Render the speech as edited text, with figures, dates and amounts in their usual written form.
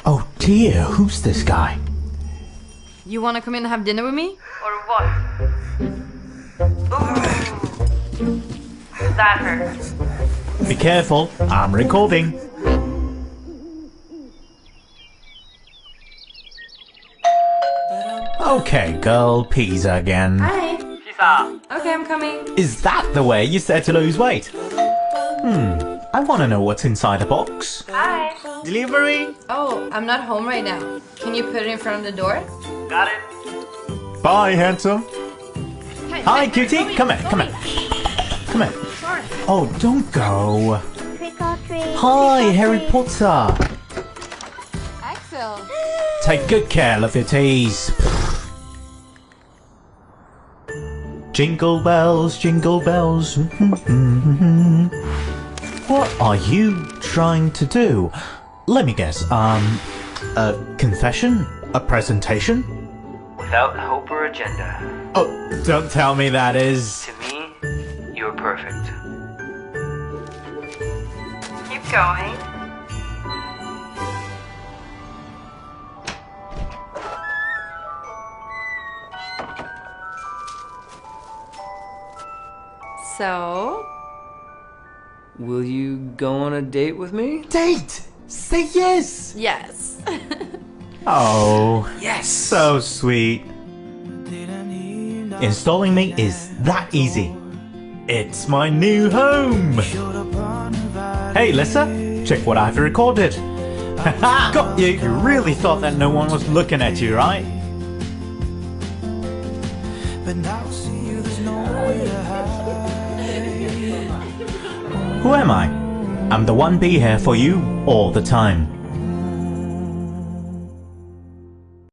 Oh dear, who's this guy? You wanna come in and have dinner with me? Or what? Ooh. That hurt. Be careful, I'm recording. Okay, girl, pizza again. Hi. Pizza. Okay, I'm coming. Is that the way you said to lose weight? I want to know what's inside the box. Hi. Delivery? Oh, I'm not home right now. Can you put it in front of the door? Got it. Bye, handsome. Hi, cutie. Come here, come here. Come here. Sorry. Oh, don't go. Trick or treat. Hi, Harry Potter. Axel. Take good care of your teeth. Jingle bells, jingle bells. What are you trying to do? Let me guess, a confession? A presentation? Without hope or agenda. Oh, don't tell me that is... To me, you're perfect. Keep going. So, Will you go on a date with me? Date! Say yes! yes. Oh, Yes! so sweet. Installing me is that easy. It's my new home! Hey, Lissa, check what I've recorded. Haha! Got you! You really thought that no one was looking at you, right? Who am I? I'm the one be here for you all the time.